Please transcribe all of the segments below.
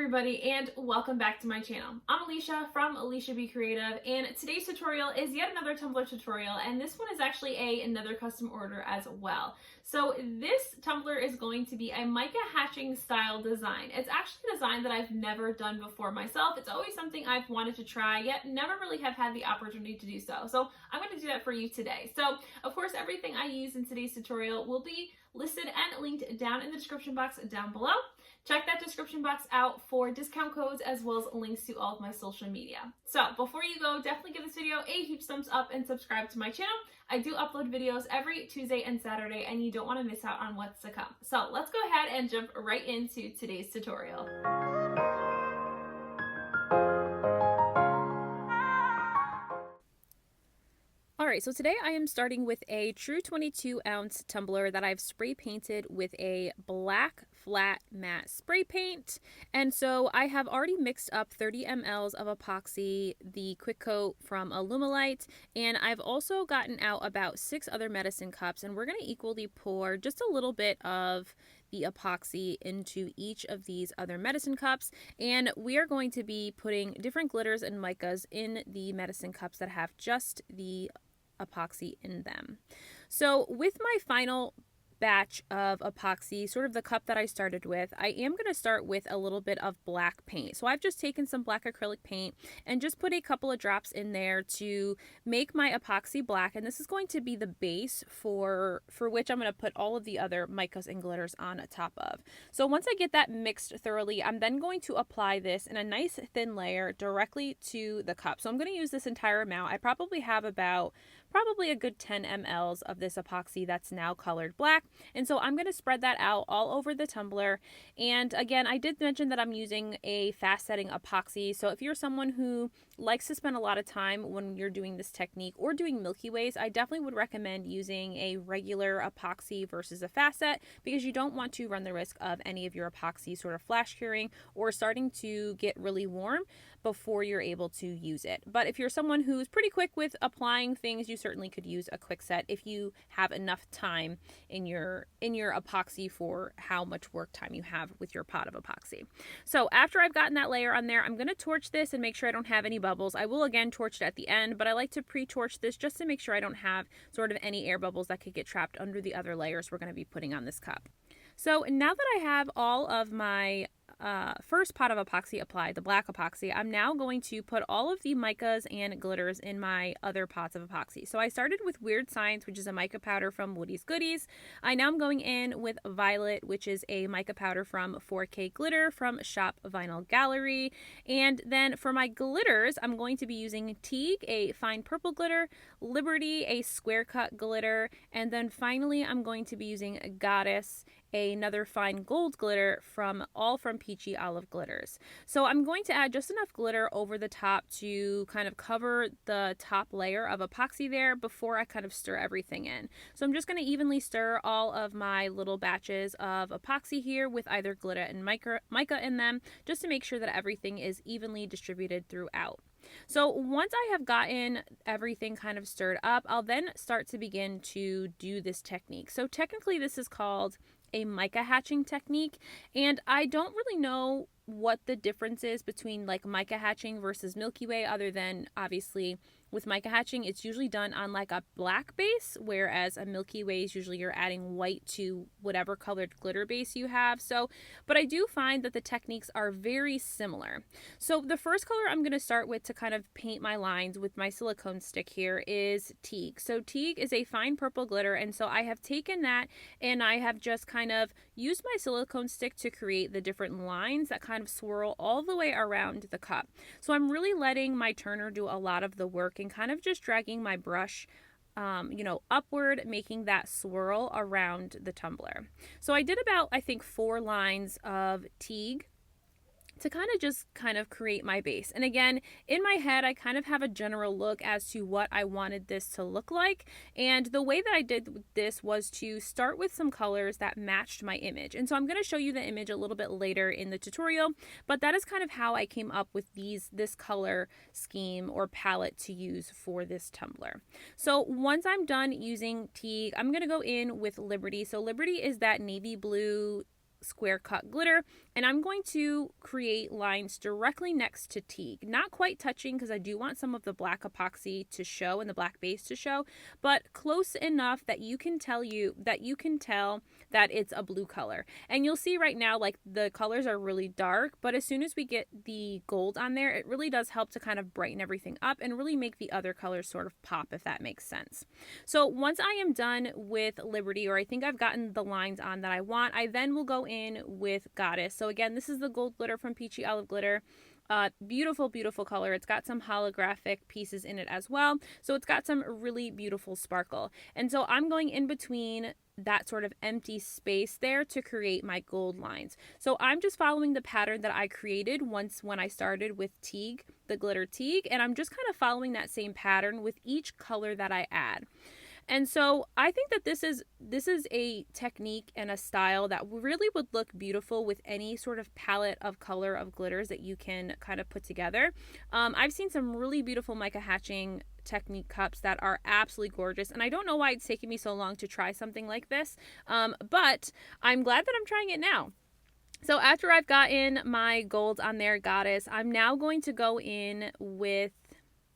everybody, and welcome back to my channel. I'm Lysha from Lysha Be Creative, and today's tutorial is yet another tumbler tutorial, and this one is actually another custom order as well. So this tumbler is going to be a mica hatching style design. It's actually a design that I've never done before myself. It's always something I've wanted to try, yet never really have had the opportunity to do so. So I'm going to do that for you today. So of course, everything I use in today's tutorial will be listed and linked down in the description box down below. Check that description box out for discount codes as well as links to all of my social media. So before you go, definitely give this video a huge thumbs up and subscribe to my channel. I do upload videos every Tuesday and Saturday, and you don't want to miss out on what's to come. So let's go ahead and jump right into today's tutorial. Alright, so today I am starting with a true 22 ounce tumbler that I've spray painted with a black flat matte spray paint. And so I have already mixed up 30 mLs of epoxy, the quick coat from Alumilite, and I've also gotten out about 6 other medicine cups, and we're going to equally pour just a little bit of the epoxy into each of these other medicine cups, and we are going to be putting different glitters and micas in the medicine cups that have just the epoxy in them. So with my final batch of epoxy, sort of the cup that I started with, I am going to start with a little bit of black paint. So I've just taken some black acrylic paint and just put a couple of drops in there to make my epoxy black, and this is going to be the base for which I'm going to put all of the other micas and glitters on top of. So once I get that mixed thoroughly, I'm then going to apply this in a nice thin layer directly to the cup. So I'm going to use this entire amount. I probably have probably a good 10 mLs of this epoxy that's now colored black. And so I'm going to spread that out all over the tumbler. And again, I did mention that I'm using a fast setting epoxy. So if you're someone who likes to spend a lot of time when you're doing this technique or doing Milky Ways, I definitely would recommend using a regular epoxy versus a fast set, because you don't want to run the risk of any of your epoxy sort of flash curing or starting to get really warm before you're able to use it. But if you're someone who's pretty quick with applying things, you certainly could use a quick set if you have enough time in your epoxy for how much work time you have with your pot of epoxy. So after I've gotten that layer on there, I'm going to torch this and make sure I don't have any bubbles. I will again torch it at the end, but I like to pre-torch this just to make sure I don't have sort of any air bubbles that could get trapped under the other layers we're going to be putting on this cup. So now that I have all of my first pot of epoxy applied, the black epoxy, I'm now going to put all of the micas and glitters in my other pots of epoxy. So I started with Weird Science, which is a mica powder from Woody's Goodies. I now am going in with Violet, which is a mica powder from 4K Glitter from Shop Vinyl Gallery. And then for my glitters, I'm going to be using Teague, a fine purple glitter, Liberty, a square cut glitter, and then finally I'm going to be using Goddess, another fine gold glitter from Peachy Olive Glitters. So I'm going to add just enough glitter over the top to kind of cover the top layer of epoxy there before I kind of stir everything in. So I'm just going to evenly stir all of my little batches of epoxy here with either glitter and mica in them, just to make sure that everything is evenly distributed throughout. So once I have gotten everything kind of stirred up, I'll then start to begin to do this technique. So technically this is called a mica hatching technique, and I don't really know what the difference is between like mica hatching versus Milky Way, other than obviously with mica hatching it's usually done on like a black base, whereas a Milky Way is usually you're adding white to whatever colored glitter base you have. So but I do find that the techniques are very similar. So the first color I'm going to start with to kind of paint my lines with my silicone stick here is Teague. So Teague is a fine purple glitter, and so I have taken that and I have just kind of used my silicone stick to create the different lines that kind of swirl all the way around the cup. So I'm really letting my turner do a lot of the work and kind of just dragging my brush upward, making that swirl around the tumbler. So I did about, I think, 4 lines of Teague to kind of create my base. And again, in my head, I kind of have a general look as to what I wanted this to look like. And the way that I did this was to start with some colors that matched my image. And so I'm going to show you the image a little bit later in the tutorial, but that is kind of how I came up with this color scheme or palette to use for this tumbler. So once I'm done using Teague, I'm going to go in with Liberty. So Liberty is that navy blue square cut glitter, and I'm going to create lines directly next to teak, not quite touching because I do want some of the black epoxy to show and the black base to show, but close enough that you can tell that it's a blue color. And you'll see right now, like, the colors are really dark, but as soon as we get the gold on there, it really does help to kind of brighten everything up and really make the other colors sort of pop, if that makes sense. So once I am done with Liberty, or I think I've gotten the lines on that I want, I then will go in with Goddess. So again, this is the gold glitter from Peachy Olive Glitter. Beautiful, beautiful color. It's got some holographic pieces in it as well. So it's got some really beautiful sparkle. And so I'm going in between that sort of empty space there to create my gold lines. So I'm just following the pattern that I created when I started with Teague, the glitter Teague, and I'm just kind of following that same pattern with each color that I add. And so I think that this is a technique and a style that really would look beautiful with any sort of palette of color of glitters that you can kind of put together. I've seen some really beautiful mica hatching technique cups that are absolutely gorgeous, and I don't know why it's taken me so long to try something like this, but I'm glad that I'm trying it now. So after I've gotten my gold on there, Goddess, I'm now going to go in with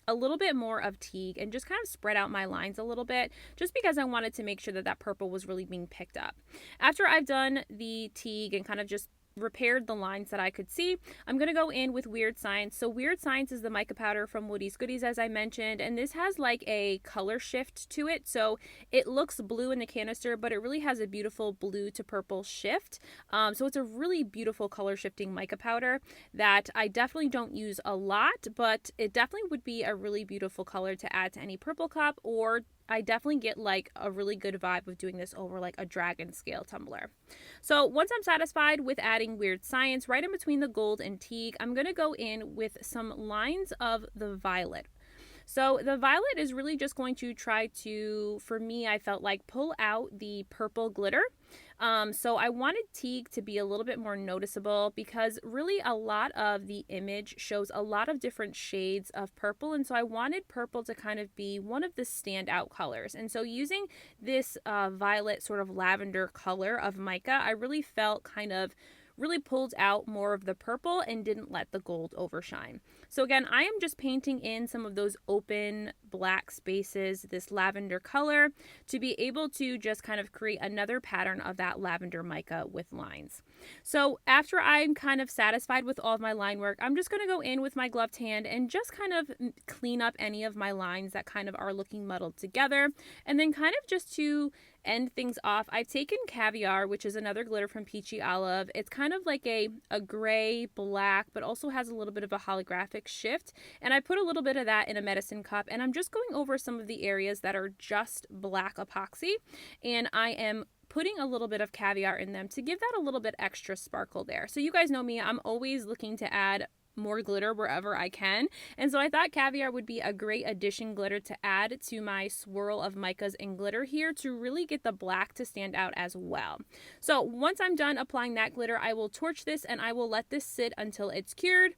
a little bit more of Teague and just kind of spread out my lines a little bit, just because I wanted to make sure that that purple was really being picked up. After I've done the Teague and kind of just repaired the lines that I could see, I'm going to go in with Weird Science. So Weird Science is the mica powder from Woody's Goodies, as I mentioned, and this has like a color shift to it. So it looks blue in the canister, but it really has a beautiful blue to purple shift. So it's a really beautiful color shifting mica powder that I definitely don't use a lot, but it definitely would be a really beautiful color to add to any purple cup, or I definitely get like a really good vibe of doing this over like a dragon scale tumbler. So once I'm satisfied with adding Weird Science right in between the gold and Teague, I'm going to go in with some lines of the violet. So the violet is really just going to try to, for me, I felt like pull out the purple glitter. So I wanted Teague to be a little bit more noticeable because really a lot of the image shows a lot of different shades of purple, and so I wanted purple to kind of be one of the standout colors. And so using this violet sort of lavender color of mica, I really felt really pulled out more of the purple and didn't let the gold overshine. So again, I am just painting in some of those open black spaces, this lavender color, to be able to just kind of create another pattern of that lavender mica with lines. So after I'm kind of satisfied with all of my line work, I'm just going to go in with my gloved hand and just kind of clean up any of my lines that kind of are looking muddled together. And then kind of just to end things off, I've taken Caviar, which is another glitter from Peachy Olive. It's kind of like a gray black, but also has a little bit of a holographic shift. And I put a little bit of that in a medicine cup, and I'm just going over some of the areas that are just black epoxy. And I am putting a little bit of Caviar in them to give that a little bit extra sparkle there. So you guys know me, I'm always looking to add more glitter wherever I can, and so I thought Caviar would be a great addition glitter to add to my swirl of micas and glitter here to really get the black to stand out as well. So once I'm done applying that glitter, I will torch this and I will let this sit until it's cured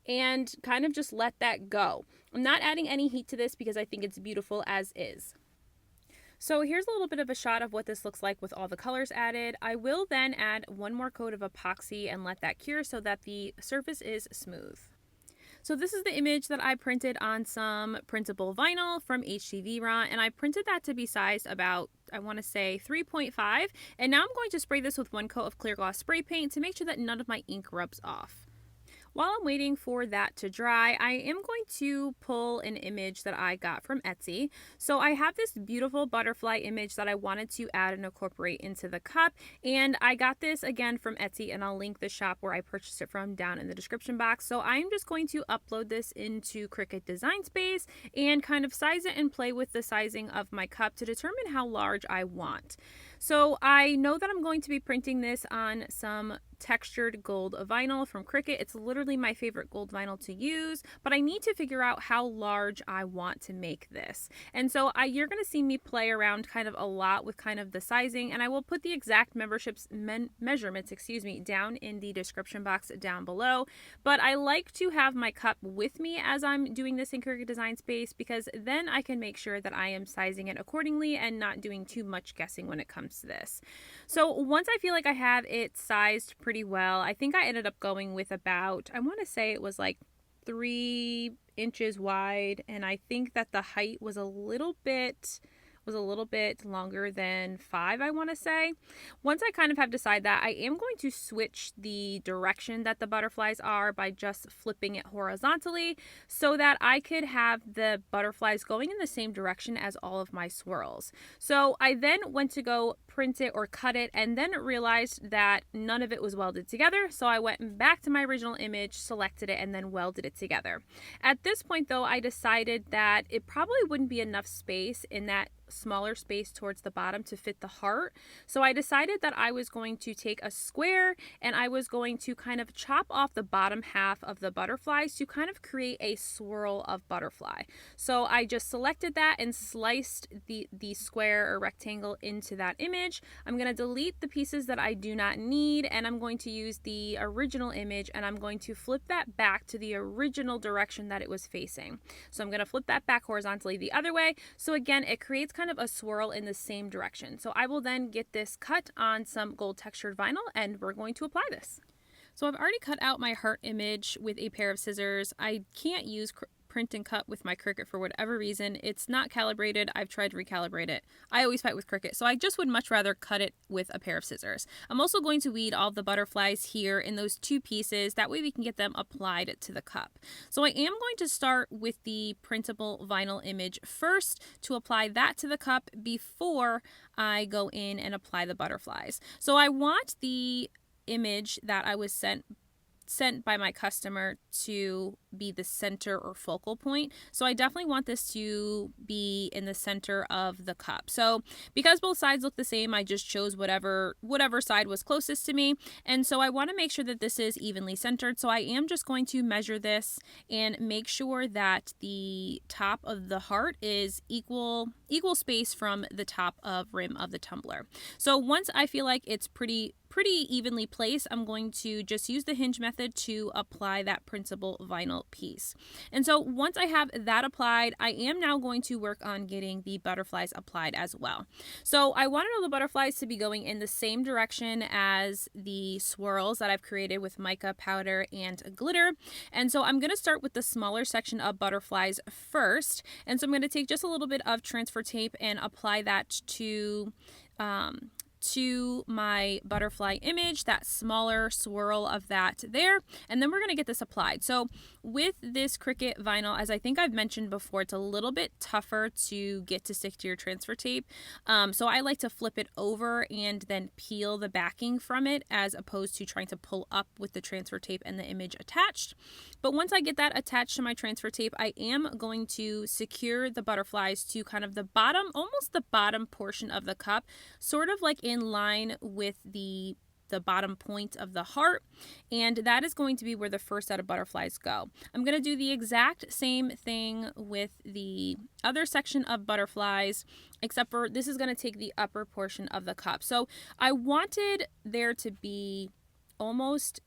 and kind of just let that go. I'm not adding any heat to this because I think it's beautiful as is. So here's a little bit of a shot of what this looks like with all the colors added. I will then add one more coat of epoxy and let that cure so that the surface is smooth. So this is the image that I printed on some printable vinyl from HTV-RA, and I printed that to be sized about, I want to say 3.5, and now I'm going to spray this with one coat of clear gloss spray paint to make sure that none of my ink rubs off. While I'm waiting for that to dry, I am going to pull an image that I got from Etsy. So I have this beautiful butterfly image that I wanted to add and incorporate into the cup, and I got this again from Etsy, and I'll link the shop where I purchased it from down in the description box. So I'm just going to upload this into Cricut Design Space and kind of size it and play with the sizing of my cup to determine how large I want. So I know that I'm going to be printing this on some textured gold vinyl from Cricut. It's literally my favorite gold vinyl to use, but I need to figure out how large I want to make this. And so you're going to see me play around kind of a lot with kind of the sizing, and I will put the exact measurements, down in the description box down below. But I like to have my cup with me as I'm doing this in Cricut Design Space, because then I can make sure that I am sizing it accordingly and not doing too much guessing when it comes to this. So once I feel like I have it sized pretty well, I think I ended up going with about, I want to say it was like 3 inches wide, and I think that the height was a little bit longer than 5, I want to say. Once I kind of have decided that, I am going to switch the direction that the butterflies are by just flipping it horizontally so that I could have the butterflies going in the same direction as all of my swirls. So I then went to go print it or cut it, and then realized that none of it was welded together. So I went back to my original image, selected it, and then welded it together. At this point though, I decided that it probably wouldn't be enough space in that smaller space towards the bottom to fit the heart. So I decided that I was going to take a square and I was going to kind of chop off the bottom half of the butterflies to kind of create a swirl of butterfly. So I just selected that and sliced the square or rectangle into that image. I'm going to delete the pieces that I do not need, and I'm going to use the original image, and I'm going to flip that back to the original direction that it was facing. So I'm going to flip that back horizontally the other way. So again, it creates kind of a swirl in the same direction. So I will then get this cut on some gold textured vinyl, and we're going to apply this. So I've already cut out my heart image with a pair of scissors. I can't use print and cut with my Cricut for whatever reason. It's not calibrated. I've tried to recalibrate it. I always fight with Cricut, so I just would much rather cut it with a pair of scissors. I'm also going to weed all the butterflies here in those 2 pieces. That way we can get them applied to the cup. So I am going to start with the printable vinyl image first to apply that to the cup before I go in and apply the butterflies. So I want the image that I was sent by my customer to be the center or focal point. So I definitely want this to be in the center of the cup. So because both sides look the same, I just chose whatever side was closest to me. And so I want to make sure that this is evenly centered. So I am just going to measure this and make sure that the top of the heart is equal space from the top of rim of the tumbler. So once I feel like it's pretty evenly placed, I'm going to just use the hinge method to apply that printable vinyl piece. And so once I have that applied, I am now going to work on getting the butterflies applied as well. So I wanted all the butterflies to be going in the same direction as the swirls that I've created with mica powder and glitter. And so I'm going to start with the smaller section of butterflies first. And so I'm going to take just a little bit of transfer tape and apply that to my butterfly image, that smaller swirl of that there, and then we're going to get this applied. So with this Cricut vinyl, as I think I've mentioned before, it's a little bit tougher to get to stick to your transfer tape. So I like to flip it over and then peel the backing from it, as opposed to trying to pull up with the transfer tape and the image attached. But once I get that attached to my transfer tape, I am going to secure the butterflies to kind of the bottom, almost the bottom portion of the cup, sort of like in line with the bottom point of the heart, and that is going to be where the first set of butterflies go. I'm going to do the exact same thing with the other section of butterflies, except for this is going to take the upper portion of the cup. So I wanted there to be almost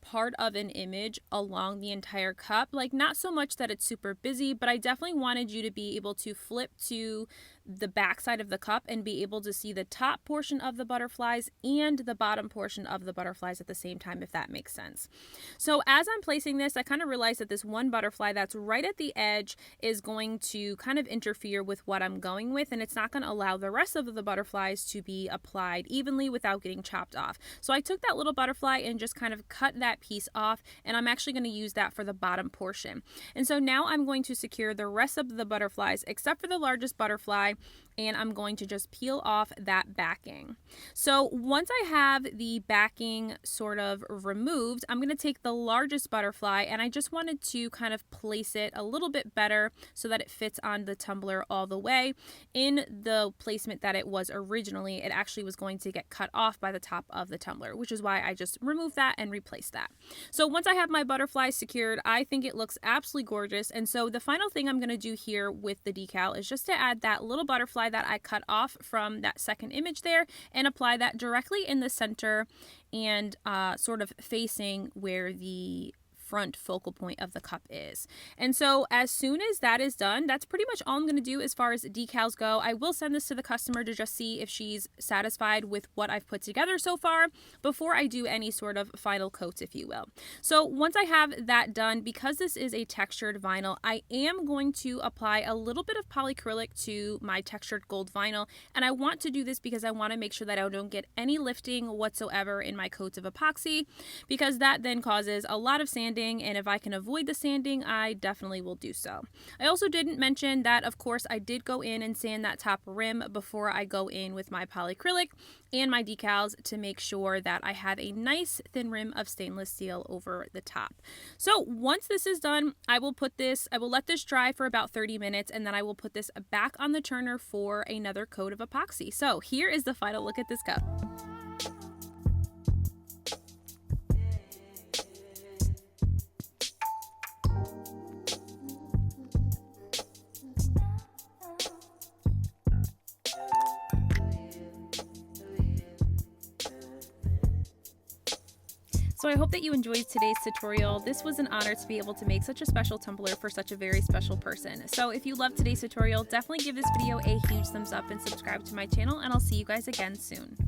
part of an image along the entire cup, like not so much that it's super busy, but I definitely wanted you to be able to flip to the back side of the cup and be able to see the top portion of the butterflies and the bottom portion of the butterflies at the same time, if that makes sense. So as I'm placing this, I kind of realized that this one butterfly that's right at the edge is going to kind of interfere with what I'm going with, and it's not going to allow the rest of the butterflies to be applied evenly without getting chopped off. So I took that little butterfly and just kind of cut that piece off, and I'm actually going to use that for the bottom portion. And so now I'm going to secure the rest of the butterflies except for the largest butterfly and I'm going to just peel off that backing. So once I have the backing sort of removed, I'm going to take the largest butterfly, and I just wanted to kind of place it a little bit better so that it fits on the tumbler all the way. In the placement that it was originally, it actually was going to get cut off by the top of the tumbler, which is why I just removed that and replaced that. So once I have my butterfly secured, I think it looks absolutely gorgeous. And so the final thing I'm going to do here with the decal is just to add that little butterfly that I cut off from that second image there and apply that directly in the center and sort of facing where the front focal point of the cup is. And so as soon as that is done, that's pretty much all I'm going to do as far as decals go. I will send this to the customer to just see if she's satisfied with what I've put together so far before I do any sort of final coats, if you will. So once I have that done, because this is a textured vinyl, I am going to apply a little bit of polyacrylic to my textured gold vinyl. And I want to do this because I want to make sure that I don't get any lifting whatsoever in my coats of epoxy, because that then causes a lot of sanding, and if I can avoid the sanding, I definitely will do so. I also didn't mention that, of course, I did go in and sand that top rim before I go in with my polyacrylic and my decals to make sure that I have a nice thin rim of stainless steel over the top. So once this is done, I will let this dry for about 30 minutes, and then I will put this back on the turner for another coat of epoxy. So here is the final look at this cup. So I hope that you enjoyed today's tutorial. This was an honor to be able to make such a special tumbler for such a very special person. So if you loved today's tutorial, definitely give this video a huge thumbs up and subscribe to my channel, and I'll see you guys again soon.